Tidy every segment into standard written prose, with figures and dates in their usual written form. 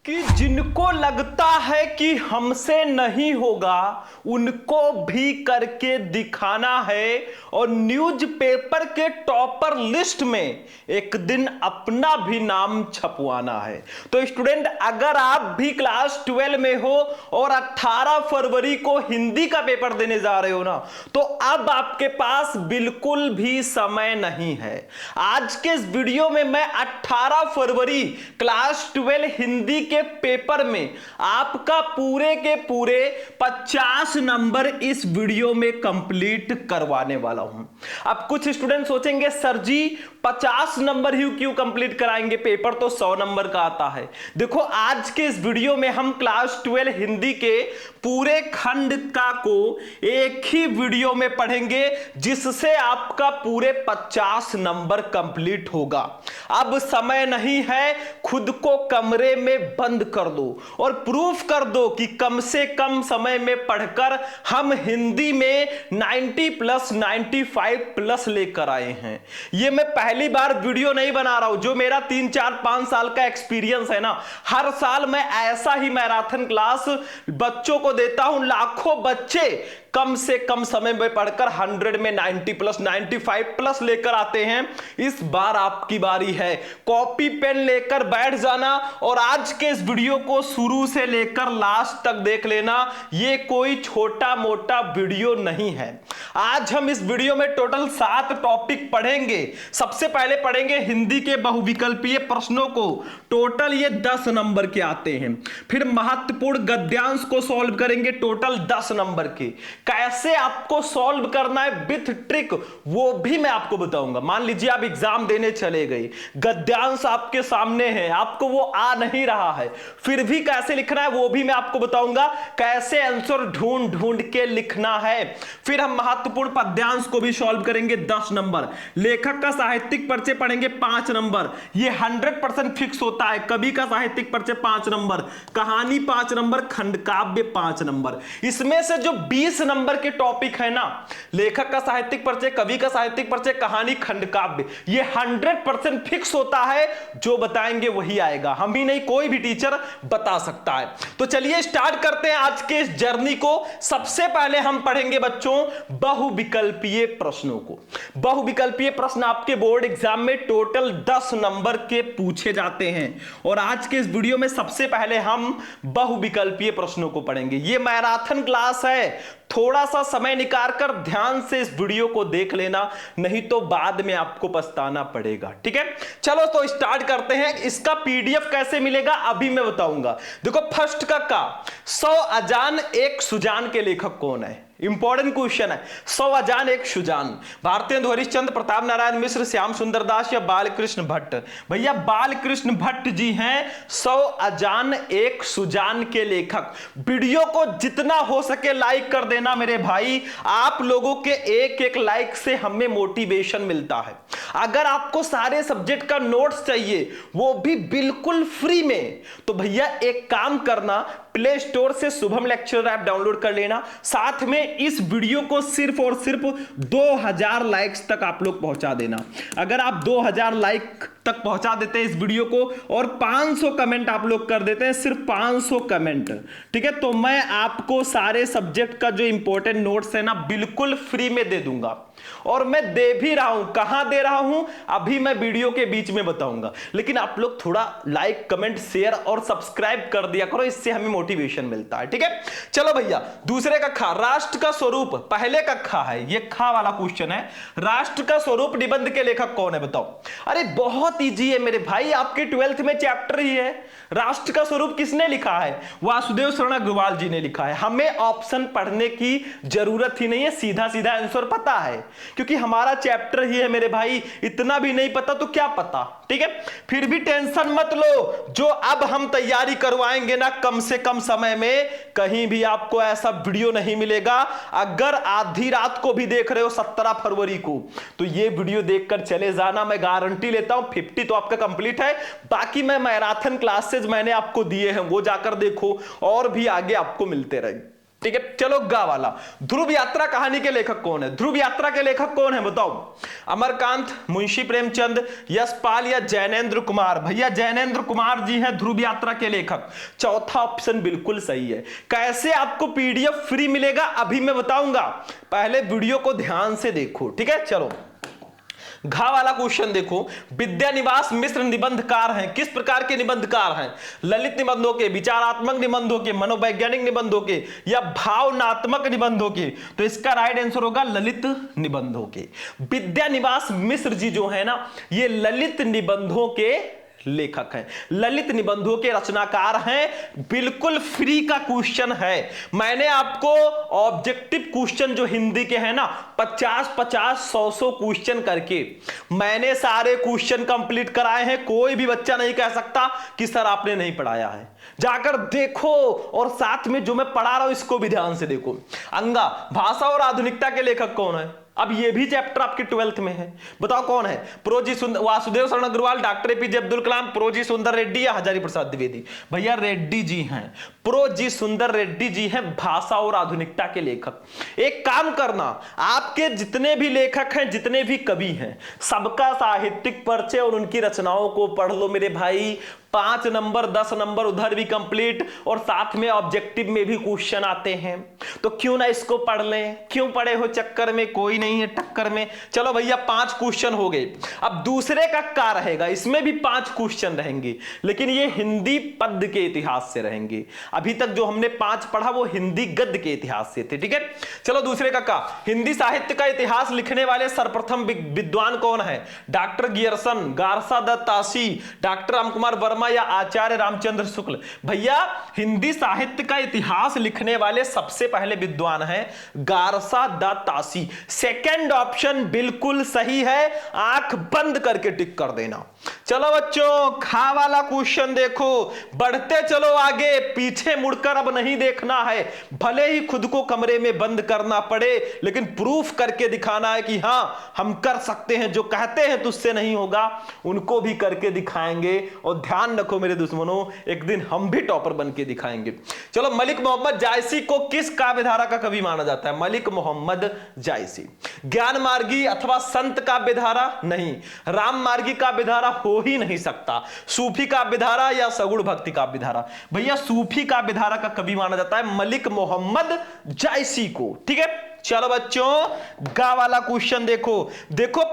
कि जिनको लगता है कि हमसे नहीं होगा उनको भी करके दिखाना है और न्यूज़पेपर के टॉपर लिस्ट में एक दिन अपना भी नाम छपवाना है। तो स्टूडेंट, अगर आप भी क्लास 12 में हो और 18 फरवरी को हिंदी का पेपर देने जा रहे हो ना, तो अब आपके पास बिल्कुल भी समय नहीं है। आज के इस वीडियो में मैं 18 फरवरी क्लास 12 हिंदी के पेपर में आपका पूरे के पूरे 50 नंबर इस वीडियो में कंप्लीट करवाने वाला हूं। अब कुछ स्टूडेंट सोचेंगे सर जी 50 नंबर ही क्यों कंप्लीट कराएंगे, पेपर तो 100 नंबर का आता है। देखो, आज के इस वीडियो में हम क्लास 12 हिंदी के पूरे खंड का को एक ही वीडियो में पढ़ेंगे जिससे आपका पूरे 50 नंबर कंप्लीट होगा। अब समय नहीं है, खुद को कमरे में बंद कर दो और प्रूफ कर दो कि कम से कम समय में पढ़कर हम हिंदी में 90 प्लस 95 प्लस लेकर आए हैं। यह मैं पहली बार वीडियो नहीं बना रहा हूं। जो मेरा 3 4 5 साल का एक्सपीरियंस है ना, हर साल मैं ऐसा ही मैराथन क्लास बच्चों को देता हूं। लाखों बच्चे कम से कम समय में पढ़कर 100 में 90 प्लस 95 प्लस लेकर आते हैं। इस बार आपकी बारी है। कॉपी पेन लेकर बैठ जाना और आज के इस वीडियो को शुरू से लेकर लास्ट तक देख लेना। ये कोई छोटा मोटा वीडियो नहीं है। आज हम इस वीडियो में टोटल 7 टॉपिक पढ़ेंगे। सबसे पहले पढ़ेंगे हिंदी के बहुविकल्पीय प्रश्नों को, टोटल ये 10 नंबर के आते हैं। फिर महत्वपूर्ण गद्यांश को सॉल्व करेंगे, टोटल 10 नंबर के। कैसे आपको सॉल्व करना है विथ ट्रिक वो भी मैं आपको बताऊंगा। मान लीजिए आप एग्जाम देने चले गए, गद्यांश आपके सामने है, आपको वो आ नहीं रहा है, फिर भी कैसे लिखना है वो भी मैं आपको बताऊंगा। कैसे आंसर ढूंढ ढूंढ के लिखना है। फिर हम महत्वपूर्ण पद्यांश को भी सॉल्व करेंगे 10 नंबर। लेखक का साहित्यिक परिचय पढ़ेंगे 5 नंबर। ये 100% फिक्स होता है। कवि का साहित्यिक परिचय 5 नंबर, कहानी 5 नंबर, खंडकाव्य 5 नंबर। इसमें से जो 20 नंबर के टॉपिक है ना, लेखक का साहित्यिक परिचय, कवि का साहित्यिक परिचय, कहानी, खंडकाव्य, ये 100% फिक्स होता है। जो बताएंगे वही आएगा, हम भी नहीं, कोई भी टीचर बता सकता है। तो चलिए स्टार्ट करते हैं आज के इस जर्नी को। सबसे पहले हम पढ़ेंगे बच्चों बहुविकल्पीय प्रश्नों को। बहुविकल्पीय प्रश्न आपके बोर्ड एग्जाम में टोटल 10 नंबर के पूछे जाते हैं और आज के इस वीडियो में सबसे पहले हम बहुविकल्पीय प्रश्नों को पढ़ेंगे। ये मैराथन क्लास है, थोड़ा सा समय निकाल कर ध्यान से इस वीडियो को देख लेना, नहीं तो बाद में आपको पछताना पड़ेगा। ठीक है, चलो तो स्टार्ट करते हैं। इसका पीडीएफ कैसे मिलेगा अभी मैं बताऊंगा। देखो, फर्स्ट का 100 अजान एक सुजान के लेखक कौन है? इंपॉर्टेंट क्वेश्चन है। 100 अजान एक सुजान, भारतेंदु हरिश्चंद्र, प्रताप नारायण मिश्र, श्याम सुंदर दास या बालकृष्ण भट्ट? भैया बालकृष्ण भट्ट जी हैं 100 अजान एक सुजान के लेखक। वीडियो को जितना हो सके लाइक कर देना मेरे भाई। आप लोगों के एक एक लाइक से हमें मोटिवेशन मिलता है। अगर आपको सारे सब्जेक्ट का नोट्स चाहिए वो भी बिल्कुल फ्री में, तो भैया एक काम करना, प्ले स्टोर से शुभम लेक्चर ऐप डाउनलोड कर लेना। साथ में इस वीडियो को सिर्फ और सिर्फ 2000 लाइक्स तक आप लोग पहुंचा देना। अगर आप 2000 लाइक तक पहुंचा देते हैं इस वीडियो को और 500 कमेंट आप लोग कर देते हैं, सिर्फ 500 कमेंट, ठीक है, तो मैं आपको सारे सब्जेक्ट का जो इंपॉर्टेंट नोट्स है ना बिल्कुल फ्री में दे दूंगा। और मैं दे भी रहा हूं। कहां दे रहा हूं अभी मैं वीडियो के बीच में बताऊंगा, लेकिन आप लोग थोड़ा लाइक कमेंट शेयर और सब्सक्राइब कर दिया करो, इससे हमें मोटिवेशन मिलता है। ठीक है, चलो भैया दूसरे का खा, राष्ट्र का स्वरूप, पहले का खा है, ये खा वाला क्वेश्चन है। राष्ट्र का स्वरूप निबंध के लेखक कौन है बताओ? अरे बहुत इजी है मेरे भाई, आपके 12th में चैप्टर ही है। राष्ट्र का स्वरूप किसने लिखा है? वासुदेव शरण अग्रवाल जी ने लिखा है। हमें ऑप्शन पढ़ने की जरूरत ही नहीं है, सीधा सीधा आंसर पता है क्योंकि हमारा चैप्टर ही है मेरे भाई। इतना भी नहीं पता तो क्या पता। ठीक है, फिर भी टेंशन मत लो, जो अब हम तैयारी करवाएंगे ना कम से कम समय में, कहीं भी आपको ऐसा वीडियो नहीं मिलेगा। अगर आधी रात को भी देख रहे हो 17 फरवरी को, तो ये वीडियो देखकर चले जाना, मैं गारंटी लेता हूं 50 तो आपका कंप्लीट है। बाकी मैं मैराथन क्लासेज मैंने आपको दिए हैं वो जाकर देखो, और भी आगे आपको मिलते रहेंगे। ठीक है। चलो गा वाला, ध्रुव यात्रा कहानी के लेखक कौन है? ध्रुव यात्रा के लेखक कौन है बताओ? अमरकांत, मुंशी प्रेमचंद, यशपाल या जैनेन्द्र कुमार? भैया जैनेन्द्र कुमार जी हैं ध्रुव यात्रा के लेखक। चौथा ऑप्शन बिल्कुल सही है। कैसे आपको पीडीएफ फ्री मिलेगा अभी मैं बताऊंगा, पहले वीडियो को ध्यान से देखो, ठीक है। चलो घा वाला क्वेश्चन देखो, विद्यानिवास मिश्र निबंधकार हैं, किस प्रकार के निबंधकार हैं? ललित निबंधों के, विचारात्मक निबंधों के, मनोवैज्ञानिक निबंधों के या भावनात्मक निबंधों के? तो इसका राइट आंसर होगा ललित निबंधों के। विद्यानिवास मिश्र जी जो है ना, ये ललित निबंधों के लेखक हैं, ललित निबंधों के रचनाकार हैं। बिल्कुल फ्री का क्वेश्चन है। मैंने आपको ऑब्जेक्टिव क्वेश्चन जो हिंदी के हैं ना 50-50, 100 क्वेश्चन करके मैंने सारे क्वेश्चन कंप्लीट कराए हैं। कोई भी बच्चा नहीं कह सकता कि सर आपने नहीं पढ़ाया है। जाकर देखो और साथ में जो मैं पढ़ा रहा हूं इसको भी ध्यान से देखो। अंगा, भाषा और आधुनिकता के लेखक कौन है? अब ये भी चैप्टर आपके 12th में है, बताओ कौन है? प्रोजी वासुदेव शरण अग्रवाल, डॉक्टर एपीजे अब्दुल कलाम, प्रोजी सुंदर रेड्डी या हजारी प्रसाद द्विवेदी? भैया रेड्डी जी हैं, प्रोजी सुंदर रेड्डी जी हैं भाषा और आधुनिकता के लेखक। एक काम करना, आपके जितने भी लेखक हैं, जितने भी कवि हैं, सबका साहित्यिक परिचय और उनकी रचनाओं को पढ़ लो मेरे भाई। 5 नंबर 10 नंबर उधर भी कंप्लीट, और साथ में ऑब्जेक्टिव में भी क्वेश्चन आते हैं, तो क्यों ना इसको पढ़ लें? क्यों पढ़े हो चक्कर में? कोई नहीं है टक्कर में। चलो भैया 5 क्वेश्चन हो गए। अब दूसरे का क्या रहेगा? इसमें भी 5 क्वेश्चन रहेंगे, लेकिन ये हिंदी पद्य के इतिहास से रहेंगे। अभी तक जो हमने 5 पढ़ा वो हिंदी गद्य के इतिहास से थे, ठीक है। चलो दूसरे का क्या? हिंदी साहित्य का इतिहास लिखने वाले सर्वप्रथम विद्वान कौन है? डॉक्टर गियरसन, गारसा दत्त तासी, डॉक्टर रामकुमार वर्मा या आचार्य रामचंद्र शुक्ल? भैया हिंदी साहित्य का इतिहास लिखने वाले सबसे पहले विद्वान हैं गारसा दत्त तासी। सेकंड ऑप्शन बिल्कुल सही है, आंख बंद करके टिक कर देना। चलो बच्चों खा वाला क्वेश्चन देखो, बढ़ते चलो आगे, पीछे मुड़कर अब नहीं देखना है। भले ही खुद को कमरे में बंद करना पड़े, लेकिन प्रूफ करके दिखाना है कि हां हम कर सकते हैं। जो कहते हैं तुझसे नहीं होगा, उनको भी करके दिखाएंगे। और ध्यान रखो मेरे दुश्मनों, एक दिन हम भी टॉपर बन के दिखाएंगे। चलो मलिक मोहम्मद जायसी को किस काव्यधारा का कवि माना जाता है? मलिक मोहम्मद जायसी। ज्ञान मार्गी अथवा संत काव्यधारा? नहीं। राम मार्गी काव्यधारा हो ही नहीं सकता। सूफी काव्यधारा या सगुण भक्ति काव्यधारा? भैया सूफी काव्यधारा का कवि माना जाता है मलिक मोहम्मद जायसी को, ठीक है। चलो बच्चों गा वाला क्वेश्चन देखो, देखो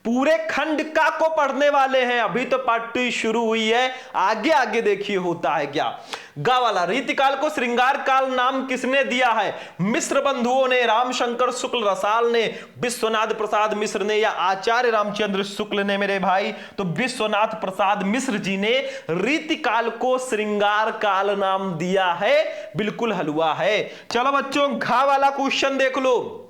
पूरे खंड का को पढ़ने वाले हैं। अभी तो पार्ट 2 शुरू हुई है, आगे आगे देखिए होता है क्या। गा वाला, रीतिकाल को श्रृंगार काल नाम किसने दिया है? मिश्र बंधुओं ने, रामशंकर शुक्ल रसाल ने, विश्वनाथ प्रसाद मिश्र ने या आचार्य रामचंद्र शुक्ल ने? मेरे भाई तो विश्वनाथ प्रसाद मिश्र जी ने रीतिकाल को श्रृंगार काल नाम दिया है। बिल्कुल हलवा है। चलो बच्चों घा वाला क्वेश्चन देख लो।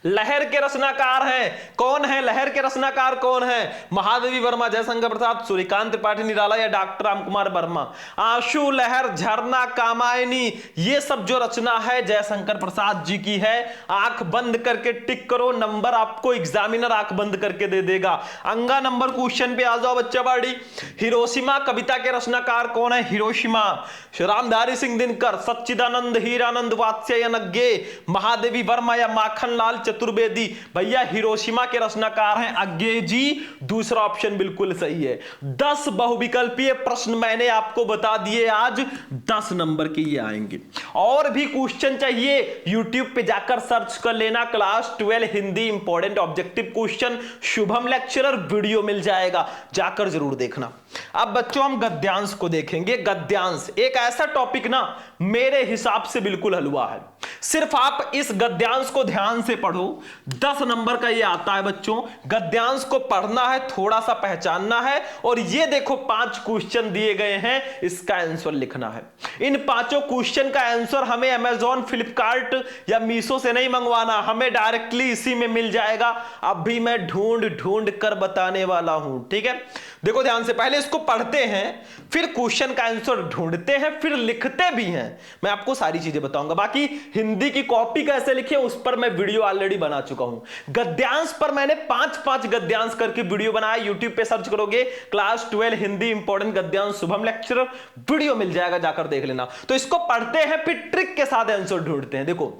लहर के रचनाकार हैं कौन है? लहर के रचनाकार कौन है? महादेवी वर्मा, जयशंकर प्रसाद, सूर्यकांत त्रिपाठी निराला या डॉक्टर रामकुमार वर्मा? आंसू, लहर, झरना, कामायनी, ये सब जो रचना है जयशंकर प्रसाद जी की है। आंख बंद करके टिक करो, नंबर आपको एग्जामिनर आंख बंद करके दे देगा। अंगा नंबर क्वेश्चन पे आ जाओ बच्चा बाड़ी। हिरोशिमा कविता के रचनाकार कौन है? हिरोशिमा, रामधारी सिंह दिनकर, सच्चिदानंद, हीरानंद, वात्स्यायनज्ञे, महादेवी वर्मा या माखनलाल चतुर्वेदी? भैया हिरोशिमा के रचनाकार हैं अज्ञे जी। दूसरा ऑप्शन बिल्कुल सही है। 10 बहुविकल्पीय प्रश्न मैंने आपको बता दिए आज, 10 नंबर के ये आएंगे। और भी क्वेश्चन चाहिए यूट्यूब पे जाकर सर्च कर लेना, class 12 Hindi important objective question Shubham lecturer video मिल जाएगा, जाकर जरूर देखना। अब बच्चों हम गद्यांश को देखेंगे। गद्यांश एक ऐसा टॉपिक ना मेरे हिसाब से बिल्कुल हलवा है। सिर्फ आप इस गद्यांश को ध्यान से पढ़ो, 10 नंबर का ये आता है बच्चों। गद्यांश को पढ़ना है, थोड़ा सा पहचानना है, और ये देखो 5 क्वेश्चन दिए गए हैं, इसका आंसर लिखना है। इन 5 क्वेश्चन का आंसर हमें अमेजॉन, फ्लिपकार्ट या मीशो से नहीं मंगवाना, हमें डायरेक्टली इसी में मिल जाएगा। अभी मैं ढूंढ कर बताने वाला हूं, ठीक है। देखो ध्यान से, पहले इसको पढ़ते हैं, फिर क्वेश्चन का आंसर ढूंढते हैं, फिर लिखते भी हैं। मैं आपको सारी चीजें बताऊंगा। बाकी हिंदी की कॉपी कैसे लिखे उस पर मैं वीडियो ऑलरेडी बना चुका हूं। गद्यांश पर मैंने 5 गद्यांश करके वीडियो बनाया, यूट्यूब पे सर्च करोगे क्लास 12 हिंदी इंपॉर्टेंट गद्यांश शुभम लेक्चरर, वीडियो मिल जाएगा, जाकर देख लेना। तो इसको पढ़ते हैं फिर ट्रिक के साथ आंसर ढूंढते हैं। देखो,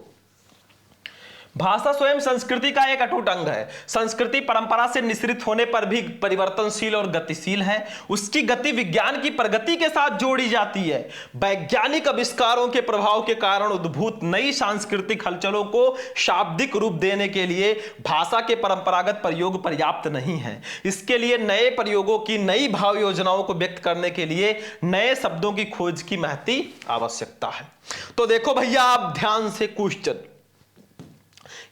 भाषा स्वयं संस्कृति का एक अटूट अंग है। संस्कृति परंपरा से निश्रित होने पर भी परिवर्तनशील और गतिशील है। उसकी गति विज्ञान की प्रगति के साथ जोड़ी जाती है। वैज्ञानिक आविष्कारों के प्रभाव के कारण उद्भूत नई सांस्कृतिक हलचलों को शाब्दिक रूप देने के लिए भाषा के परंपरागत प्रयोग पर्याप्त नहीं है। इसके लिए नए प्रयोगों की, नई भाव योजनाओं को व्यक्त करने के लिए नए शब्दों की खोज की महती आवश्यकता है। तो देखो भैया, आप ध्यान से क्वेश्चन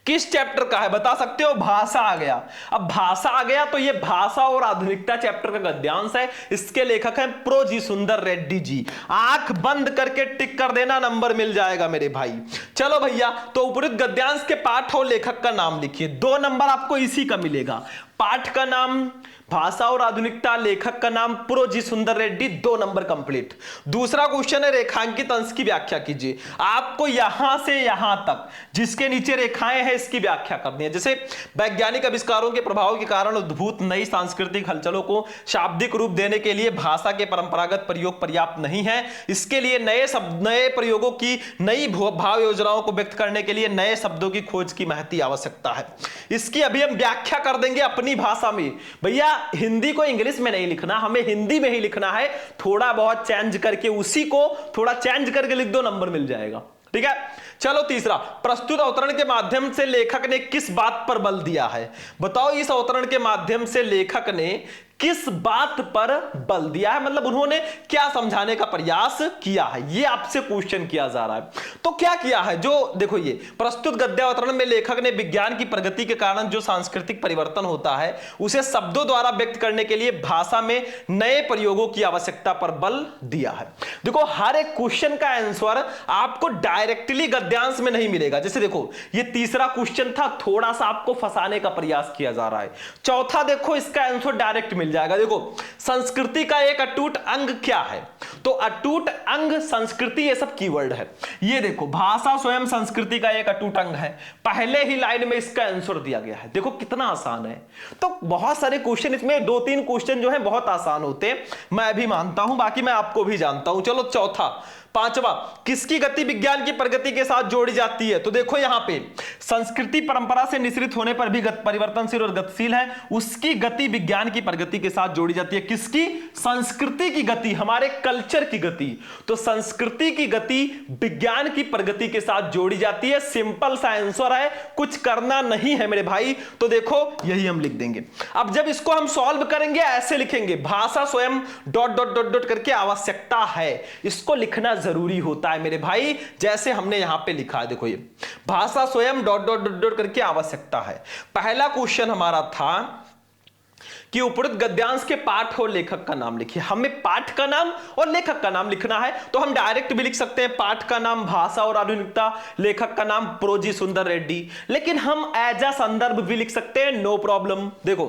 किस चैप्टर का है बता सकते हो? भाषा आ गया। अब भाषा आ गया तो ये भाषा और आधुनिकता चैप्टर का गद्यांश है। इसके लेखक हैं प्रो जी सुंदर रेड्डी जी। आंख बंद करके टिक कर देना, नंबर मिल जाएगा मेरे भाई। चलो भैया, तो उपरोक्त गद्यांश के पाठ और लेखक का नाम लिखिए। 2 नंबर आपको इसी का मिलेगा। पाठ का नाम भाषा और आधुनिकता, लेखक का नाम प्रो जी सुंदर रेड्डी, 2 नंबर कंप्लीट। दूसरा क्वेश्चन है रेखांकित अंश की व्याख्या कीजिए। आपको यहां से यहां तक जिसके नीचे रेखाएं हैं इसकी व्याख्या करनी है। जैसे वैज्ञानिक आविष्कारों के प्रभाव के कारण उद्भूत नई सांस्कृतिक हलचलों को शाब्दिक रूप देने के लिए भाषा के परंपरागत प्रयोग पर्याप्त नहीं है। इसके लिए नए शब्द, नए प्रयोगों की, नई भाव योजनाओं को व्यक्त करने के लिए नए शब्दों की खोज की महती आवश्यकता है। इसकी अभी हम व्याख्या कर देंगे अपनी भाषा में। भैया हिंदी को इंग्लिश में नहीं लिखना, हमें हिंदी में ही लिखना है। थोड़ा बहुत चेंज करके, उसी को थोड़ा चेंज करके लिख दो, नंबर मिल जाएगा। ठीक है, चलो तीसरा, प्रस्तुत अवतरण के माध्यम से लेखक ने किस बात पर बल दिया है? बताओ, इस अवतरण के माध्यम से लेखक ने किस बात पर बल दिया है, मतलब उन्होंने क्या समझाने का प्रयास किया है, ये आपसे क्वेश्चन किया जा रहा है। तो क्या किया है, जो देखो, ये प्रस्तुत गद्यावतरण में लेखक ने विज्ञान की प्रगति के कारण जो सांस्कृतिक परिवर्तन होता है उसे शब्दों द्वारा व्यक्त करने के लिए भाषा में नए प्रयोगों की आवश्यकता पर बल दिया है। देखो, हर एक क्वेश्चन का आंसर आपको डायरेक्टली गद्यांश में नहीं मिलेगा। जैसे देखो, ये तीसरा क्वेश्चन था, थोड़ा सा आपको फंसाने का प्रयास किया जा रहा है। चौथा देखो, इसका आंसर डायरेक्ट मिल जाएगा। देखो, संस्कृति का एक अटूट अंग क्या है? तो अटूट अंग, संस्कृति, ये सब कीवर्ड है। ये देखो, भाषा स्वयं संस्कृति का एक अटूट अंग है। पहले ही लाइन में इसका आंसर दिया गया है। देखो कितना आसान है। तो बहुत सारे क्वेश्चन इसमें, 2-3 क्वेश्चन जो है बहुत आसान होते हैं, मैं भी मानता हूं, बाकी मैं आपको भी जानता हूं। चलो चौथा, 5वां, किसकी गति विज्ञान की प्रगति के साथ जोड़ी जाती है? तो देखो यहां पे, संस्कृति परंपरा से निश्रित होने पर भी परिवर्तनशील और गतिशील है। उसकी गति विज्ञान की प्रगति के साथ जोड़ी जाती है। किसकी? संस्कृति की गति, हमारे कल्चर की गति। तो संस्कृति की गति विज्ञान की प्रगति के साथ जोड़ी जाती है। सिंपल सा आंसर है, कुछ करना नहीं है मेरे भाई। तो देखो, यही हम लिख देंगे। अब जब इसको हम सॉल्व करेंगे ऐसे लिखेंगे, भाषा स्वयं ... करके आवश्यकता है। इसको लिखना जरूरी होता है मेरे भाई, जैसे हमने यहां पे लिखा है। देखो, ये भाषा स्वयं ... करके आवश्यकता है। पहला क्वेश्चन हमारा था कि उपरोक्त गद्यांश के पाठ और लेखक का नाम लिखिए। हमें पाठ का नाम और लेखक का नाम लिखना है, तो हम डायरेक्ट भी लिख सकते हैं, पाठ का नाम भाषा और आधुनिकता, लेखक का नाम प्रो जी सुंदर रेड्डी। लेकिन हम एज अ संदर्भ भी लिख सकते हैं, नो प्रॉब्लम। देखो,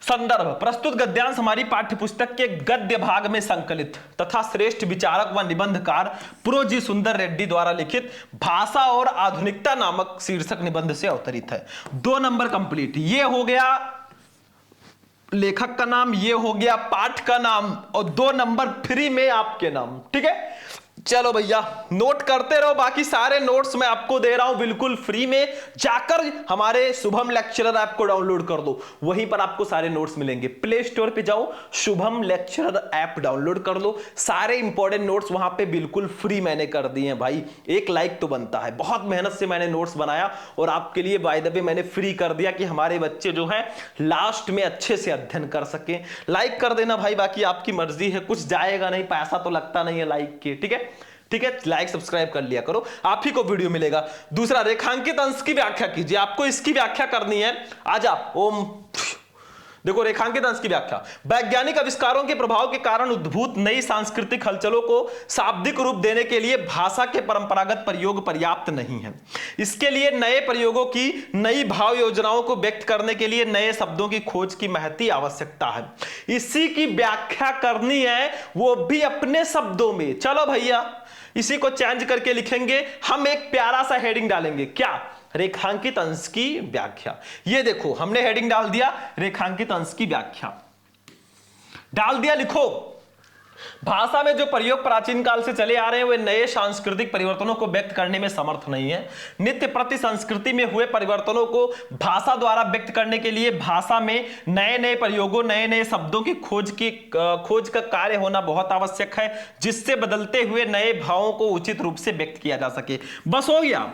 संदर्भ, प्रस्तुत गद्यांश हमारी पाठ्यपुस्तक के गद्य भाग में संकलित तथा श्रेष्ठ विचारक व निबंधकार प्रो जी सुंदर रेड्डी द्वारा लिखित भाषा और आधुनिकता नामक शीर्षक निबंध से अवतरित है। 2 नंबर कंप्लीट। ये हो गया लेखक का नाम, ये हो गया पाठ का नाम, और 2 नंबर फ्री में आपके नाम। ठीक है, चलो भैया नोट करते रहो, बाकी सारे नोट्स मैं आपको दे रहा हूं बिल्कुल फ्री में। जाकर हमारे शुभम लेक्चरर ऐप को डाउनलोड कर दो, वहीं पर आपको सारे नोट्स मिलेंगे। प्ले स्टोर पे जाओ, शुभम लेक्चरर ऐप डाउनलोड कर लो, सारे इंपॉर्टेंट नोट्स वहां पे बिल्कुल फ्री मैंने कर दिए हैं भाई। एक लाइक तो बनता है, बहुत मेहनत से मैंने नोट्स बनाया और आपके लिए बाय द वे मैंने फ्री कर दिया कि हमारे बच्चे जो है लास्ट में अच्छे से अध्ययन कर सके। लाइक कर देना भाई, बाकी आपकी मर्जी है, कुछ जाएगा नहीं, पैसा तो लगता नहीं है लाइक के। ठीक है, ठीक है, लाइक सब्सक्राइब कर लिया करो, आप ही को वीडियो मिलेगा। दूसरा, रेखांकित अंश की व्याख्या कीजिए। आपको इसकी व्याख्या करनी है। आजा, ओम देखो रेखांकित अंश की व्याख्या, वैज्ञानिक आविष्कारों के प्रभाव के कारण उद्भूत नई सांस्कृतिक हलचलों को शाब्दिक रूप देने के लिए भाषा के परंपरागत प्रयोग पर्याप्त नहीं है। इसके लिए नए प्रयोगों की, नई भाव योजनाओं को व्यक्त करने के लिए नए शब्दों की खोज की महती आवश्यकता है। इसी की व्याख्या करनी है, वो भी अपने शब्दों में। चलो भैया इसी को चेंज करके लिखेंगे हम, एक प्यारा सा हेडिंग डालेंगे, क्या? रेखांकित अंश की व्याख्या। ये देखो हमने हेडिंग डाल दिया रेखांकित अंश की व्याख्या, डाल दिया। लिखो, भाषा में जो प्रयोग प्राचीन काल से चले आ रहे हैं वे नए सांस्कृतिक परिवर्तनों को व्यक्त करने में समर्थ नहीं है। नित्य प्रति संस्कृति में हुए परिवर्तनों को भाषा द्वारा व्यक्त करने के लिए भाषा में नए नए प्रयोगों, नए नए शब्दों की खोज का कार्य होना बहुत आवश्यक है, जिससे बदलते हुए नए भावों को उचित रूप से व्यक्त किया जा सके। बस हो गया,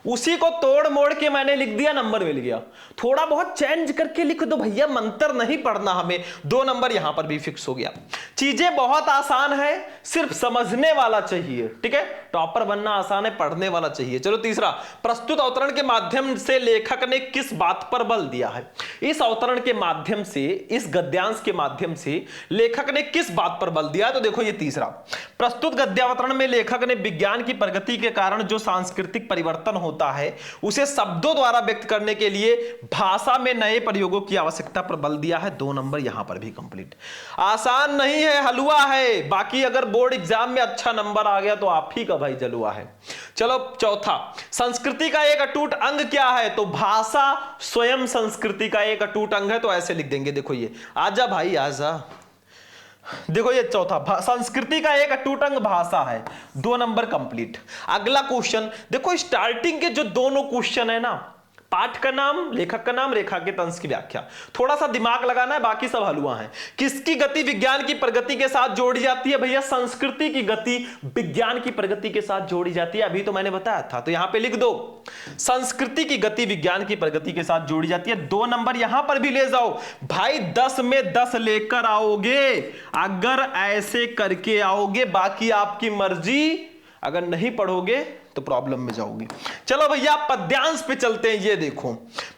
उसी को तोड़ मोड़ के मैंने लिख दिया, नंबर मिल गया। थोड़ा बहुत चेंज करके लिख दो भैया, मंत्र नहीं पढ़ना हमें, 2 नंबर यहां पर भी फिक्स हो गया। चीजें बहुत आसान है, सिर्फ समझने वाला चाहिए, ठीक है। टॉपर बनना आसान है, पढ़ने वाला चाहिए। चलो तीसरा, प्रस्तुत अवतरण के माध्यम से लेखक ने किस बात पर बल दिया है? इस अवतरण के माध्यम से, इस गद्यांश के माध्यम से लेखक ने किस बात पर बल दिया? तो देखो ये तीसरा, प्रस्तुत गद्यावतरण में लेखक ने विज्ञान की प्रगति के कारण जो सांस्कृतिक परिवर्तन होता है उसे शब्दों द्वारा व्यक्त करने के लिए भाषा में नए प्रयोगों की आवश्यकता पर बल दिया है। 2 नंबर यहां पर भी कंप्लीट। आसान नहीं है, हलवा है। बाकी अगर बोर्ड एग्जाम में अच्छा नंबर आ गया तो आप ही का भाई जलवा है। चलो चौथा, संस्कृति का एक अटूट अंग क्या है? तो भाषा स्वयं संस्कृति का एक अटूट अंग है। तो ऐसे लिख देंगे, देखो ये, आजा भाई आजा। देखो ये चौथा, संस्कृति का एक अटूट अंग भाषा है। 2 नंबर कंप्लीट। अगला क्वेश्चन देखो, स्टार्टिंग के जो दोनों क्वेश्चन है ना, पाठ का नाम, लेखक का नाम, रेखांकित अंश की व्याख्या, थोड़ा सा दिमाग लगाना है, बाकी सब हलवा है। किसकी गति विज्ञान की प्रगति के साथ जोड़ी जाती है? भैया संस्कृति की गति विज्ञान की प्रगति के साथ जोड़ी जाती है, अभी तो मैंने बताया था। तो यहां पे लिख दो, संस्कृति की गति विज्ञान की प्रगति के साथ जोड़ी जाती है। 2 नंबर यहां पर भी ले जाओ भाई, 10 में 10 लेकर आओगे अगर ऐसे करके आओगे, बाकी आपकी मर्जी। अगर नहीं पढ़ोगे तो प्रॉब्लम में जाओगे। चलो भैया पद्यांश पे चलते हैं। ये देखो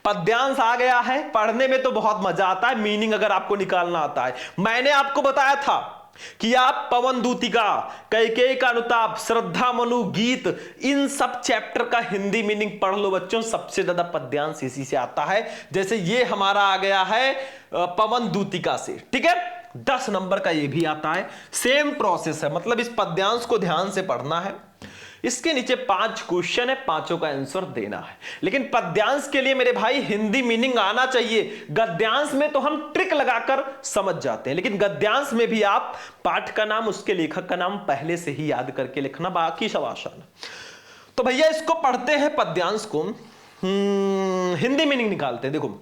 पद्यांश आ गया है, पढ़ने में तो बहुत मजा आता है, मीनिंग अगर आपको निकालना आता है। मैंने आपको बताया था कि आप पवन दूतिका, कैकेयी का अनुताप, श्रद्धा मनु गीत, इन सब चैप्टर का हिंदी मीनिंग पढ़ लो बच्चों। सबसे ज्यादा पद्यांश इसी से आता है। जैसे ये हमारा आ गया है पवन दूतिका से, ठीक है। 10 नंबर का ये भी आता है, सेम प्रोसेस है। मतलब इस पद्यांश को ध्यान से पढ़ना है। इसके नीचे 5 क्वेश्चन है, 5 का आंसर देना है। लेकिन पद्यांश के लिए मेरे भाई हिंदी मीनिंग आना चाहिए। गद्यांश में तो हम ट्रिक लगाकर समझ जाते हैं, लेकिन गद्यांश में भी आप पाठ का नाम, उसके लेखक का नाम पहले से ही याद करके लिखना, बाकी सब आसान है। तो भैया इसको पढ़ते हैं पद्यांश को, हिंदी मीनिंग निकालते हैं। देखो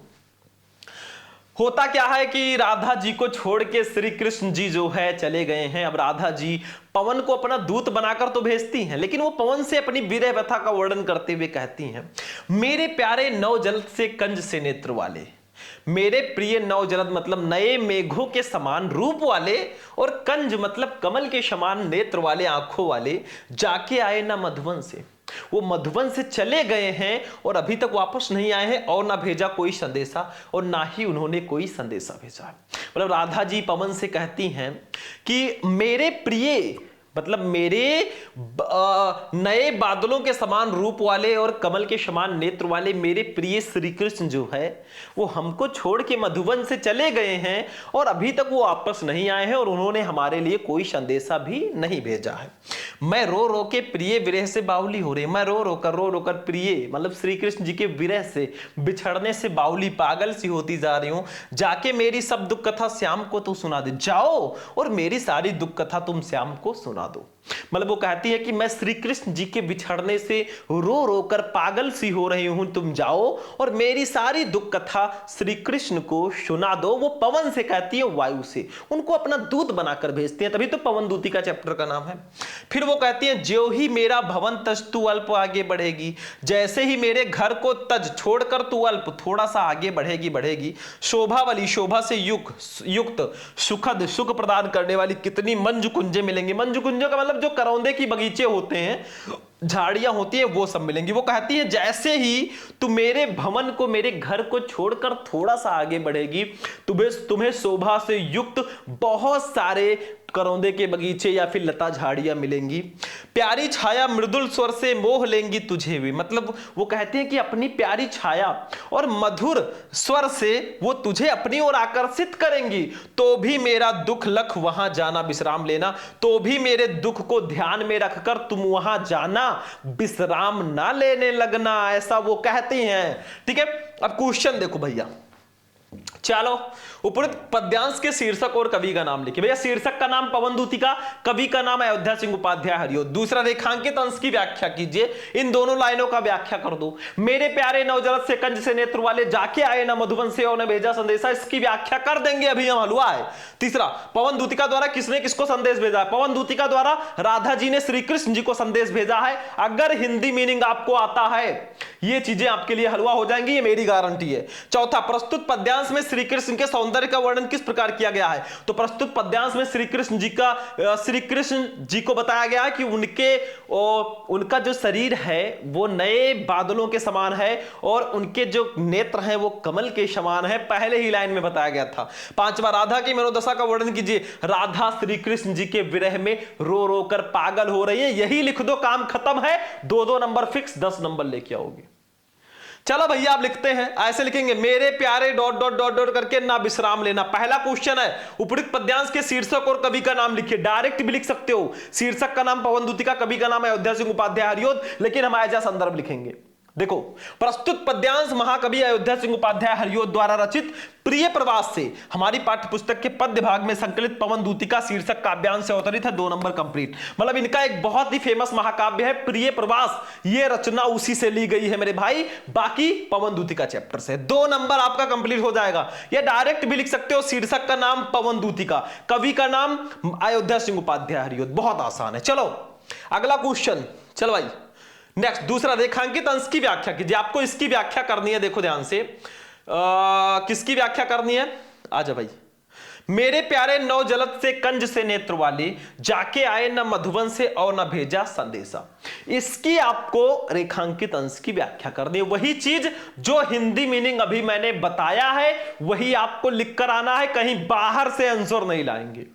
होता क्या है कि राधा जी को छोड़ के श्री कृष्ण जी जो है चले गए हैं। अब राधा जी पवन को अपना दूत बनाकर तो भेजती हैं, लेकिन वो पवन से अपनी विरह व्यथा का वर्णन करते हुए कहती हैं, मेरे प्यारे नव जलद से कंज से नेत्र वाले, मेरे प्रिय नव जलद मतलब नए मेघों के समान रूप वाले, और कंज मतलब कमल के समान नेत्र वाले, आंखों वाले, जाके आए ना मधुवन से। वो मधुवन से चले गए हैं और अभी तक वापस नहीं आए हैं, और ना भेजा कोई संदेशा और ना ही उन्होंने कोई संदेशा भेजा। मतलब राधा जी पवन से कहती हैं कि मेरे प्रिय मतलब मेरे नए बादलों के समान रूप वाले और कमल के समान नेत्र वाले मेरे प्रिय श्री कृष्ण जो है वो हमको छोड़ के मधुवन से चले गए हैं और अभी तक वो वापस नहीं आए हैं और उन्होंने हमारे लिए कोई संदेशा भी नहीं भेजा है। मैं रो रो के प्रिय विरह से बाउली हो रही, मैं रो रो कर प्रिय मतलब श्री कृष्ण जी के विरह से बिछड़ने से बाउली पागल सी होती जा रही हूं। जाके मेरी सब दुख कथा श्याम को तू सुना दे, जाओ और मेरी सारी दुख कथा तुम श्याम को सुना दो। मतलब वो कहती है कि मैं श्री कृष्ण जी के बिछड़ने से रो रो कर पागल सी हो रही हूं, तुम जाओ और मेरी सारी दुख कथा श्री कृष्ण को सुना दो। वो पवन से कहती है, वायु से, उनको अपना दूत बनाकर भेजती है, तभी तो पवन दूती का चैप्टर का नाम है। फिर वो कहती है, ज्यों ही मेरा भवन तज तू अल्प आगे बढ़ेगी, जैसे ही मेरे घर को तज छोड़कर तू अल्प थोड़ा सा आगे बढ़ेगी। शोभा वाली, शोभा से युक्त, सुखद सुख प्रदान करने वाली कितनी मंजू कुंजे मिलेंगे। मंजू कुंजों का मतलब जो करौंदे की बगीचे होते हैं झाड़ियां होती है वो सब मिलेंगी। वो कहती है जैसे ही तू मेरे भवन को, मेरे घर को छोड़कर थोड़ा सा आगे बढ़ेगी, तुम्हें शोभा से युक्त बहुत सारे करौंदे के बगीचे या फिर लता झाड़ियां मिलेंगी। प्यारी छाया मृदुल स्वर से मोह लेंगी तुझे भी, मतलब वो कहते हैं कि अपनी प्यारी छाया और मधुर स्वर से वो तुझे अपनी ओर आकर्षित करेंगी। तो भी मेरा दुख लख वहां जाना विश्राम लेना, तो भी मेरे दुख को ध्यान में रखकर तुम वहां जाना, विश्राम ना लेने लगना, ऐसा वो कहती हैं। ठीक है, अब क्वेश्चन देखो भैया, चलो उपरोक्त पद्यांश के शीर्षक और कवि का नाम लिखिए। भैया शीर्षक का नाम पवन दूतिका, कवि का नाम अयोध्या सिंह उपाध्याय हरिओद। दूसरा, रेखांकित अंश की व्याख्या कीजिए, इन दोनों लाइनों का व्याख्या कर दो। मेरे प्यारे नवजरत से कंज से नेत्र वाले, जाके आए ना मधुबन से और न भेजा संदेशा, इसकी व्याख्या कर देंगे, अभी हम हलवा है। तीसरा, पवन दूतिका द्वारा किसने किसको संदेश भेजा है? पवन दूतिका द्वारा राधा जी ने श्री कृष्ण जी को संदेश भेजा है। अगर हिंदी मीनिंग आपको आता है, ये चीजें आपके लिए हलवा हो जाएंगी, ये मेरी गारंटी है। चौथा, प्रस्तुत पद्यांश में श्री कृष्ण के सौंदर्य का वर्णन किस प्रकार किया गया है? तो प्रस्तुत पद्यांश में श्री कृष्ण जी को बताया गया है कि उनका जो शरीर है वो नए बादलों के समान है और उनके जो नेत्र हैं वो कमल के समान है, पहले ही लाइन में बताया गया था। पांचवा, राधा की मनोदशा का वर्णन कीजिए। राधा श्री कृष्ण जी के विरह में रो रो कर पागल हो रही है, यही लिख दो, काम खत्म है। 2-2 नंबर फिक्स, 10 नंबर लेके आओगे। चलो भैया आप लिखते हैं, ऐसे लिखेंगे, मेरे प्यारे डॉट डॉट डॉट डॉट करके ना विश्राम लेना। पहला क्वेश्चन है, उपरोक्त पद्यांश के शीर्षक और कवि का नाम लिखिए। डायरेक्ट भी लिख सकते हो, शीर्षक का नाम पवन दूतिका, कवि का नाम है अयोध्या सिंह उपाध्याय हरिओद, लेकिन हम ऐसा संदर्भ लिखेंगे। देखो, प्रस्तुत पद्यांश महाकवि अयोध्या सिंह उपाध्याय हरिओद द्वारा रचित प्रिय प्रवास से हमारी पाठ्य पुस्तक के पद्य भाग में संकलित पवन दूतिका शीर्षक काव्यांश से अवतरित है। 2 नंबर कंप्लीट। मतलब इनका एक बहुत ही फेमस महाकाव्य है प्रिय प्रवास, ये रचना उसी से ली गई है मेरे भाई, बाकी पवन दूतिका चैप्टर से। 2 नंबर आपका कंप्लीट हो जाएगा। या डायरेक्ट भी लिख सकते हो, शीर्षक का नाम पवन दूतिका, कवि का नाम अयोध्या सिंह उपाध्याय हरिओद, बहुत आसान है। चलो अगला क्वेश्चन, चलो भाई नेक्स्ट। दूसरा, रेखांकित अंश की व्याख्या कीजिए। आपको इसकी व्याख्या करनी है, देखो ध्यान से, किसकी व्याख्या करनी है? आजा भाई। मेरे प्यारे नौ जलद से कंज से नेत्र वाले, जाके आए न मधुबन से और न भेजा संदेशा, इसकी आपको रेखांकित अंश की व्याख्या करनी है। वही चीज जो हिंदी मीनिंग अभी मैंने बताया है वही आपको लिख कर आना है, कहीं बाहर से आंसर नहीं लाएंगे।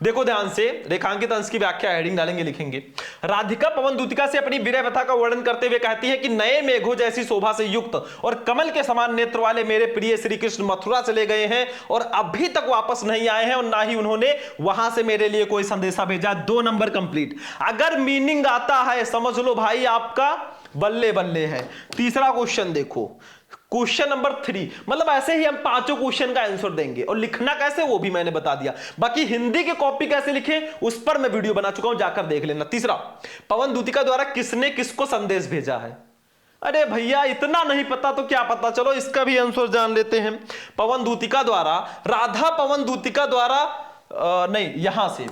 देखो ध्यान से, रेखांकित अंश की व्याख्या हेडिंग डालेंगे, लिखेंगे, राधिका पवन दूतिका से अपनी विरह व्यथा का वर्णन करते हुए कहती है कि नए मेघों जैसी शोभा से युक्त और कमल के समान नेत्र वाले मेरे प्रिय श्री कृष्ण मथुरा चले गए हैं और अभी तक वापस नहीं आए हैं और ना ही उन्होंने वहां से मेरे लिए कोई संदेशा भेजा। 2 नंबर कंप्लीट। अगर मीनिंग आता है समझ लो भाई, आपका बल्ले बल्ले है। तीसरा क्वेश्चन देखो, क्वेश्चन नंबर 3, मतलब ऐसे ही हम 5 क्वेश्चन का आंसर देंगे और लिखना कैसे वो भी मैंने बता दिया। बाकी हिंदी की कॉपी कैसे लिखें उस पर मैं वीडियो बना चुका हूं, जाकर देख लेना। तीसरा, पवन दूतिका द्वारा किसने किसको संदेश भेजा है? अरे भैया इतना नहीं पता तो क्या पता, चलो इसका भी आंसर जान लेते हैं। पवन दूतिका द्वारा, राधा पवन दूतिका द्वारा नहीं, यहां से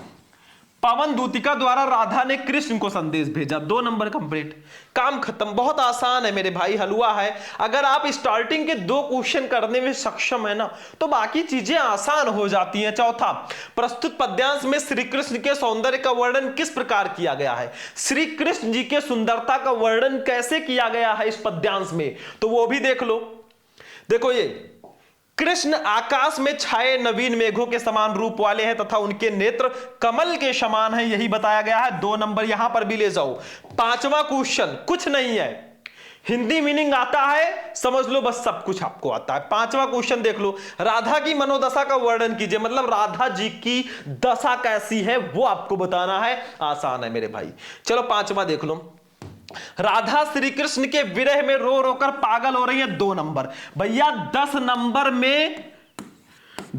पवन दूतिका द्वारा राधा ने कृष्ण को संदेश भेजा। 2 नंबर कंप्लीट, काम खत्म। बहुत आसान है मेरे भाई, हलवा है। अगर आप स्टार्टिंग के 2 क्वेश्चन करने में सक्षम है ना तो बाकी चीजें आसान हो जाती हैं। चौथा, प्रस्तुत पद्यांश में श्री कृष्ण के सौंदर्य का वर्णन किस प्रकार किया गया है? श्री कृष्ण जी के सुंदरता का वर्णन कैसे किया गया है इस पद्यांश में, तो वो भी देख लो। देखो, ये कृष्ण आकाश में छाए नवीन मेघों के समान रूप वाले हैं तथा उनके नेत्र कमल के समान हैं, यही बताया गया है। 2 नंबर यहां पर भी ले जाओ। 5वां क्वेश्चन कुछ नहीं है, हिंदी मीनिंग आता है समझ लो, बस सब कुछ आपको आता है। 5वां क्वेश्चन देख लो, राधा की मनोदशा का वर्णन कीजिए, मतलब राधा जी की दशा कैसी है वो आपको बताना है। आसान है मेरे भाई। चलो 5वां देख लो, राधा श्री कृष्ण के विरह में रो रो कर पागल हो रही है। 2 नंबर भैया, 10 नंबर में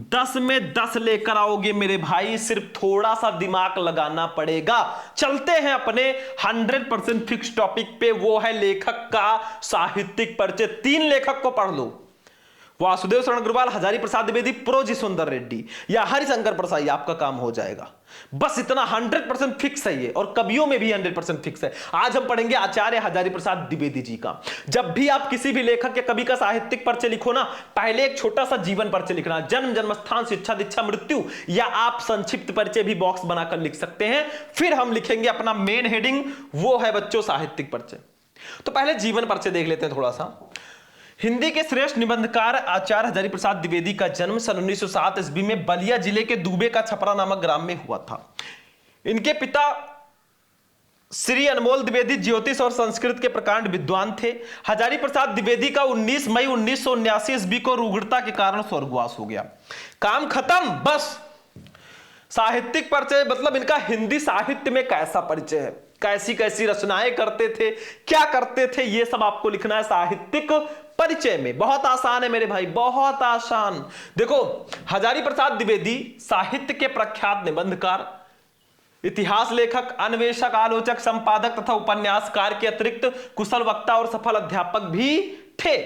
10 में 10 लेकर आओगे मेरे भाई, सिर्फ थोड़ा सा दिमाग लगाना पड़ेगा। चलते हैं अपने 100% फिक्स टॉपिक पे, वो है लेखक का साहित्यिक परिचय। 3 लेखक को पढ़ लो, वासुदेव शरण अग्रवाल, हजारी प्रसाद द्विवेदी, प्रोजी सुंदर रेड्डी या हरिशंकर प्रसाद, आपका काम हो जाएगा। बस इतना 100% फिक्स है ये, और कवियों में भी 100% फिक्स है। आज हम पढ़ेंगे आचार्य हजारी प्रसाद द्विवेदी जी का। जब भी आप किसी भी लेखक या कवि का साहित्यिक परिचय लिखो ना, पहले एक छोटा सा जीवन परिचय लिखना, जन्म, जन्मस्थान, शिक्षा दीक्षा, मृत्यु, या आप संक्षिप्त परिचय भी बॉक्स बनाकर लिख सकते हैं। फिर हम लिखेंगे अपना मेन हेडिंग, वो है बच्चों साहित्यिक परिचय। तो पहले जीवन परिचय देख लेते हैं थोड़ा सा। हिंदी के श्रेष्ठ निबंधकार आचार्य हजारी प्रसाद द्विवेदी का जन्म सन 1907 ईस्वी में बलिया जिले के दूबे का छपरा नामक ग्राम में हुआ था। इनके पिता श्री अनमोल द्विवेदी ज्योतिष और संस्कृत के प्रकांड विद्वान थे। हजारी प्रसाद द्विवेदी का 19 मई 1979 ईस्वी को रुग्णता के कारण स्वर्गवास हो गया। काम खत्म। बस साहित्यिक परिचय मतलब इनका हिंदी साहित्य में कैसा परिचय है, कैसी कैसी रचनाएं करते थे, क्या करते थे, ये सब आपको लिखना है साहित्यिक परिचय में। बहुत आसान है मेरे भाई, बहुत आसान। देखो, हजारी प्रसाद द्विवेदी साहित्य के प्रख्यात निबंधकार, इतिहास लेखक, अन्वेषक, आलोचक, संपादक तथा उपन्यासकार के अतिरिक्त कुशल वक्ता और सफल अध्यापक भी थे।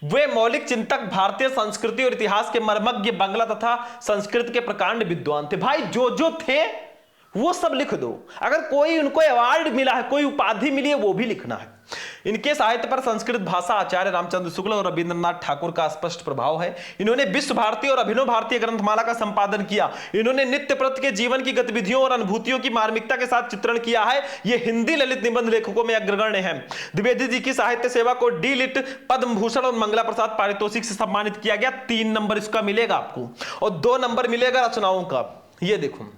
वे मौलिक चिंतक, भारतीय संस्कृति और इतिहास के मर्मज्ञ, बांग्ला तथा संस्कृत के प्रकांड विद्वान थे। भाई जो जो थे वो सब लिख दो। अगर कोई उनको अवार्ड मिला है, कोई उपाधि मिली है, वो भी लिखना है। इनके साहित्य पर संस्कृत भाषा आचार्य रामचंद्र शुक्ल और रविंद्रनाथ ठाकुर का स्पष्ट प्रभाव है। इन्होंने विश्व भारती और अभिनव भारतीय ग्रंथमाला का संपादन किया। इन्होंने नित्य प्रति के जीवन की गतिविधियों और अनुभूतियों की मार्मिकता के साथ चित्रण किया है। ये हिंदी ललित निबंध लेखकों में अग्रगण्य हैं। द्विवेदी जी की साहित्य सेवा को डी लिट, पद्म भूषण और मंगला प्रसाद पारितोषिक से सम्मानित किया गया। 3 नंबर इसका मिलेगा आपको, और 2 नंबर मिलेगा रचनाओं का। ये देखो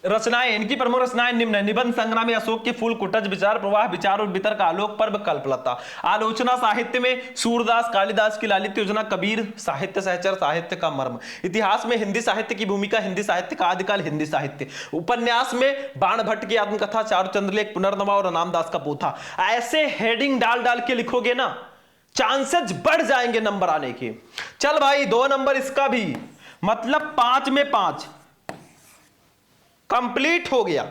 रचनाएं, इनकी प्रमुख रचनाएं निम्न है। निबंध संग्रह में अशोक के फूल, कुटज, विचार प्रवाह, विचार और वितर्क, आलोक पर्व, कल्पलता। आलोचना साहित्य में सूरदास, कालिदास की लालित्य योजना, कबीर, साहित्य सहचर, साहित्य का मर्म। इतिहास में हिंदी साहित्य की भूमिका, हिंदी साहित्य का आदिकाल, हिंदी साहित्य। उपन्यास में बाण भट्ट की आत्मकथा, चारुचंद्र लेख, पुनर्नवा और रामदास का पोथा। ऐसे हेडिंग डाल डाल के लिखोगे ना, चांसेस बढ़ जाएंगे नंबर आने के। चल भाई 2 नंबर इसका भी, मतलब 5 में 5 कंप्लीट हो गया।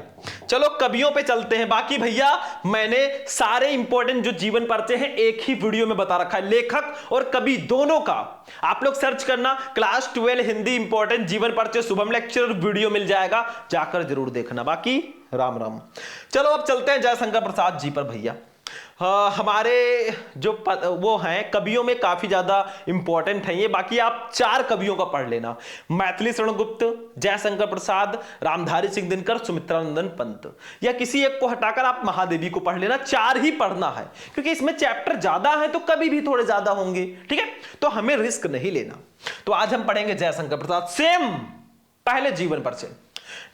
चलो कवियों पे चलते हैं। बाकी भैया मैंने सारे इंपॉर्टेंट जो जीवन परिचय हैं एक ही वीडियो में बता रखा है, लेखक और कवि दोनों का। आप लोग सर्च करना क्लास 12 हिंदी इंपॉर्टेंट जीवन परिचय शुभम लेक्चर, वीडियो मिल जाएगा, जाकर जरूर देखना। बाकी राम राम। चलो अब चलते हैं जयशंकर प्रसाद जी पर भैया। हमारे जो वो हैं कवियों में काफी ज्यादा इंपॉर्टेंट हैं ये। बाकी आप 4 कवियों का पढ़ लेना, मैथिली शरण गुप्त, जयशंकर प्रसाद, रामधारी सिंह दिनकर, सुमित्रानंदन पंत, या किसी एक को हटाकर आप महादेवी को पढ़ लेना। 4 ही पढ़ना है क्योंकि इसमें चैप्टर ज्यादा है तो कवि भी थोड़े ज्यादा होंगे, ठीक है, तो हमें रिस्क नहीं लेना। तो आज हम पढ़ेंगे जयशंकर प्रसाद। सेम पहले जीवन परिचय।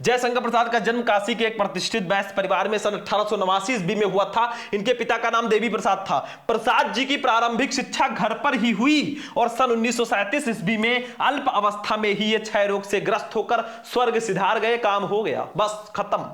जयशंकर प्रसाद का जन्म काशी के एक प्रतिष्ठित वैश्य परिवार में सन 1889 ईस्वी में हुआ था। इनके पिता का नाम देवी प्रसाद था। प्रसाद जी की प्रारंभिक शिक्षा घर पर ही हुई और सन 1937 ईस्वी में अल्प अवस्था में ही ये क्षय रोग से ग्रस्त होकर स्वर्ग सिधार गए। काम हो गया, बस खत्म,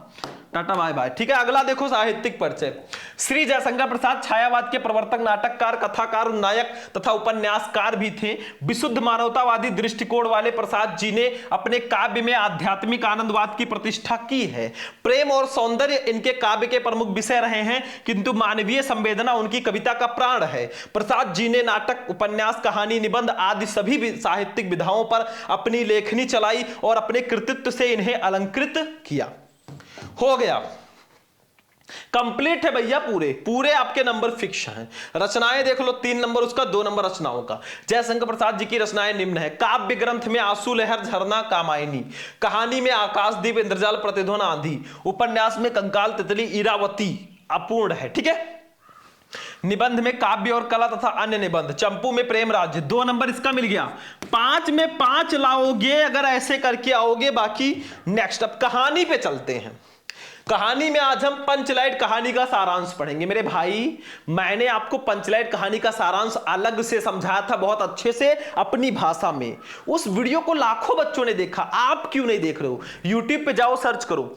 टाटा बाय बाय। ठीक है, अगला देखो साहित्यिक परिचय। श्री जयशंकर प्रसाद छायावाद के प्रवर्तक, नाटककार, कथाकार, नायक तथा उपन्यासकार भी थे। विशुद्ध मानवतावादी दृष्टिकोण वाले प्रसाद जी ने अपने काव्य में आध्यात्मिक आनंदवाद की प्रतिष्ठा की है। प्रेम और सौंदर्य इनके काव्य के प्रमुख विषय रहे हैं, किंतु मानवीय संवेदना उनकी कविता का प्राण है। प्रसाद जी ने नाटक, उपन्यास, कहानी, निबंध आदि सभी साहित्यिक विधाओं पर अपनी लेखनी चलाई और अपने कृतित्व से इन्हें अलंकृत किया। हो गया, कंप्लीट है भैया, पूरे पूरे आपके नंबर फिक्स हैं। रचनाएं देख लो, 3 नंबर उसका, 2 नंबर रचनाओं का। जयशंकर प्रसाद जी की रचनाएं निम्न है। काव्य ग्रंथ में आंसू लहर, झरना, कामायनी। कहानी में आकाशदीप, इंद्रजाल, प्रतिध्वनि, आंधी। उपन्यास में कंकाल, तितली, इरावती अपूर्ण है, ठीक है। निबंध में काव्य और कला तथा अन्य निबंध। चंपू में प्रेम राज्य, 2 नंबर इसका मिल गया। 5 में 5 लाओगे अगर ऐसे करके आओगे। बाकी नेक्स्ट, अब कहानी पे चलते हैं। कहानी में आज हम पंचलाइट कहानी का सारांश पढ़ेंगे। मेरे भाई मैंने आपको पंचलाइट कहानी का सारांश अलग से समझाया था, बहुत अच्छे से अपनी भाषा में। उस वीडियो को लाखों बच्चों ने देखा, आप क्यों नहीं देख रहे हो? यूट्यूब पे जाओ, सर्च करो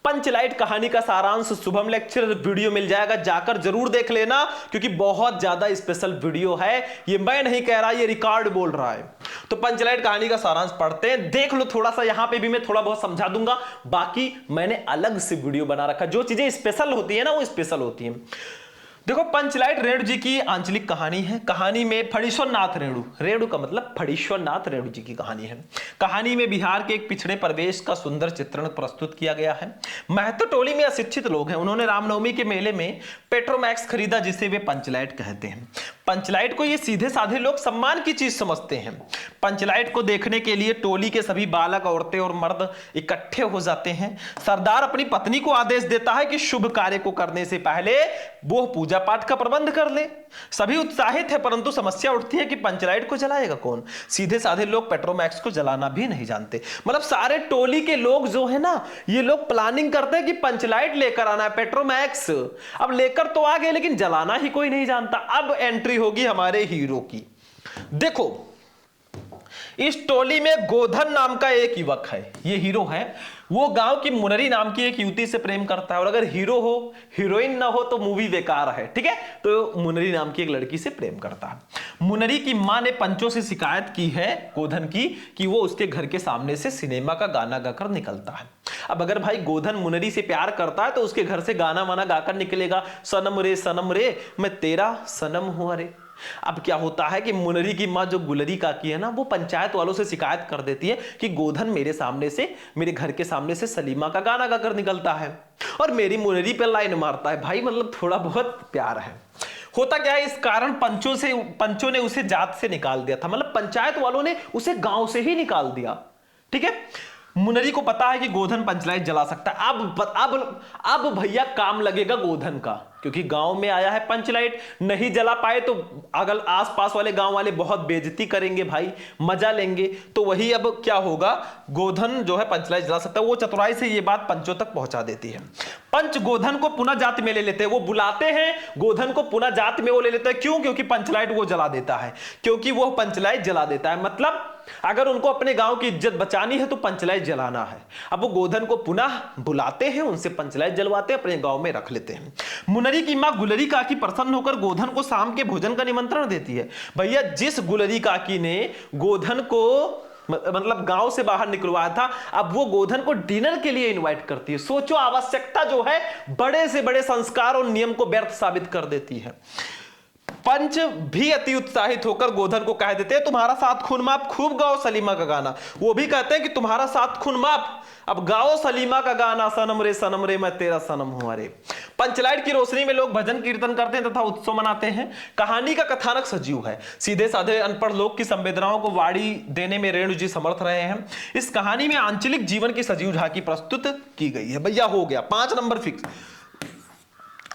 पंचलाइट कहानी का सारांश शुभम लेक्चर, वीडियो मिल जाएगा, जाकर जरूर देख लेना क्योंकि बहुत ज्यादा स्पेशल वीडियो है। ये मैं नहीं कह रहा, ये रिकॉर्ड बोल रहा है। तो पंचलाइट कहानी का सारांश पढ़ते हैं, देख लो थोड़ा सा। यहां पे भी मैं थोड़ा बहुत समझा दूंगा, बाकी मैंने अलग से वीडियो बना रखा। जो चीजें स्पेशल होती है ना वो स्पेशल होती है। देखो, पंचलाइट रेणु जी की आंचलिक कहानी है। कहानी में फणीश्वरनाथ रेणु, रेणु का मतलब फणीश्वरनाथ रेणु जी की कहानी है। कहानी में बिहार के एक पिछड़े प्रदेश का सुंदर चित्रण प्रस्तुत किया गया है। महतो टोली में अशिक्षित लोग हैं, उन्होंने रामनवमी के मेले में पेट्रोमैक्स खरीदा, जिसे वे पंचलाइट कहते हैं। पंचलाइट को ये सीधे साधे लोग सम्मान की चीज समझते हैं। पंचलाइट को देखने के लिए टोली के सभी बालक, औरतें और मर्द इकट्ठे हो जाते हैं। सरदार अपनी पत्नी को आदेश देता है कि शुभ कार्य को करने से पहले वो पूजा पाठ का प्रबंध कर ले। सभी उत्साहित है, परंतु समस्या उठती है कि पंचलाइट को जलाएगा कौन। सीधे साधे लोग पेट्रोमैक्स को जलाना भी नहीं जानते। मतलब सारे टोली के लोग जो है ना, ये लोग प्लानिंग करते हैं कि पंचलाइट लेकर आना है, पेट्रोमैक्स। अब लेकर तो आ गए, लेकिन जलाना ही कोई नहीं जानता। अब एंट्री होगी हमारे हीरो की। देखो, इस टोली में गोधन नाम का एक युवक है, ये हीरो है। वो गांव की मुनरी नाम की एक युवती से प्रेम करता है, और अगर हीरो हो, हीरोइन ना हो तो मूवी बेकार है, ठीक है। तो मुनरी नाम की एक लड़की से प्रेम करता है। मुनरी की मां ने पंचों से शिकायत की है गोधन की कि वो उसके घर के सामने से सिनेमा का गाना गाकर निकलता है। अब अगर भाई गोधन मुनरी से प्यार करता है तो उसके घर से गाना वाना गाकर निकलेगा, सनम रे मैं तेरा सनम हूं अरे। अब क्या होता है कि मुनरी की मां जो गुलरी काकी है ना, वो पंचायत वालों से शिकायत कर देती है कि गोधन मेरे सामने से, मेरे घर के सामने से सलीमा का गाना गाकर निकलता है और मेरी मुनरी पे लाइन मारता है। भाई मतलब थोड़ा बहुत प्यार है। होता क्या है, इस कारण पंचों ने उसे जात से निकाल दिया था। मतलब पंचायत वालों ने उसे गांव से ही निकाल दिया, ठीक है। मुनरी को पता है कि गोधन पंचलाइट जला सकता है। अब भैया काम लगेगा गोधन का, क्योंकि गांव में आया है पंचलाइट। नहीं जला पाए तो अगल आसपास वाले गांव वाले बहुत बेइज्जती करेंगे भाई, मजा लेंगे। तो वही अब क्या होगा, गोधन जो है पंचलाइट जला सकता है। वो चतुराई से ये बात पंचों तक पहुंचा देती है। पंच गोधन को पुनः जाति में ले लेते हैं, वो बुलाते हैं गोधन को पुनः जाति में वो ले लेते हैं। क्यों? क्योंकि पंचलाइट वो जला देता है, क्योंकि वो पंचलाइट जला देता है। मतलब अगर उनको अपने गांव की इज्जत बचानी है तो पंचलाइट जलाना है। अब वो गोधन को पुनः बुलाते हैं, उनसे पंचलाइट जलवाते हैं, अपने गांव में रख लेते हैं। मुनरी की मां गुलरी काकी प्रसन्न होकर गोधन को शाम के भोजन का निमंत्रण देती है। भैया जिस गुलरी काकी ने गोधन को मतलब गांव से बाहर निकलवाया था, अब वो गोधन को डिनर के लिए इनवाइट करती है। सोचो, आवश्यकता जो है बड़े से बड़े संस्कार और नियम को व्यर्थ साबित कर देती है। पंच भी अति उत्साहित होकर गोधन को कह देते हैं, तुम्हारा सात खून माफ, खूब गाओ सलीमा का गाना। वो भी कहते हैं कि तुम्हारा सात खून माफ, अब गाओ सलीमा का गाना, सनम रे मैं तेरा सनम हूं अरे। पंचलाइट की रोशनी में लोग भजन कीर्तन करते हैं तथा उत्सव मनाते हैं। कहानी का कथानक सजीव है। सीधे साधे अनपढ़ लोग की संवेदनाओं को वाणी देने में रेणु जी समर्थ रहे हैं। इस कहानी में आंचलिक जीवन की सजीव झांकी प्रस्तुत की गई है। भैया हो गया 5 नंबर फिक्स।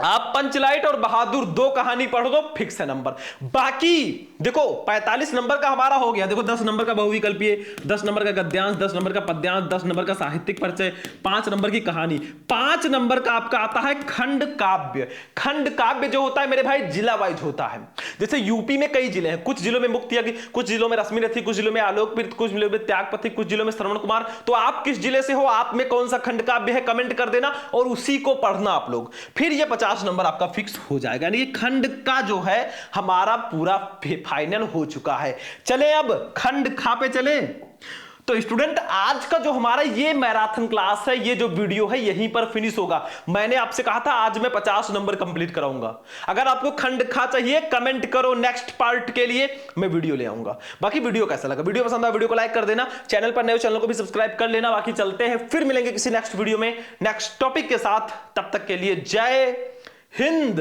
आप पंचलाइट और बहादुर 2 कहानी पढ़ दो, फिक्स है नंबर। बाकी देखो 45 नंबर का हमारा हो गया। देखो 10 नंबर का बहुविकल्पीय, 10 नंबर का गद्यांश, 10 नंबर का पद्यांश, 10 नंबर का साहित्यिक परिचय, 5 नंबर की कहानी। 5 नंबर का आपका आता है खंड काव्य। खंड काव्य जो होता है मेरे भाई जिला वाइज होता है। जैसे यूपी में कई जिले हैं, कुछ जिलों में मुक्तिया, कुछ जिलों में रश्मि रथी, कुछ जिलों में आलोकप्रीत, कुछ जिलों में त्यागपति, कुछ जिलों में श्रवण कुमार। तो आप किस जिले से हो, आप में कौन सा खंड काव्य है, कमेंट कर देना और उसी को पढ़ना आप लोग। फिर ये 50 नंबर आपका फिक्स हो जाएगा। यानी कि खंड का जो है हमारा पूरा फाइनल हो चुका है। चले अब खंड खा पे चले। तो स्टूडेंट आज का जो हमारा ये मैराथन क्लास है, ये जो वीडियो है यहीं पर फिनिश होगा। मैंने आपसे कहा था आज मैं 50 नंबर कंप्लीट कराऊंगा। अगर आपको खंड खा चाहिए कमेंट करो, नेक्स्ट पार्ट के लिए मैं वीडियो ले आऊंगा। बाकी वीडियो कैसा लगा, वीडियो पसंद आया वीडियो को लाइक कर देना, चैनल पर नए चैनल को भी सब्सक्राइब कर लेना। बाकी चलते हैं, फिर मिलेंगे किसी नेक्स्ट वीडियो में नेक्स्ट टॉपिक के साथ। तब तक के लिए जय हिंद।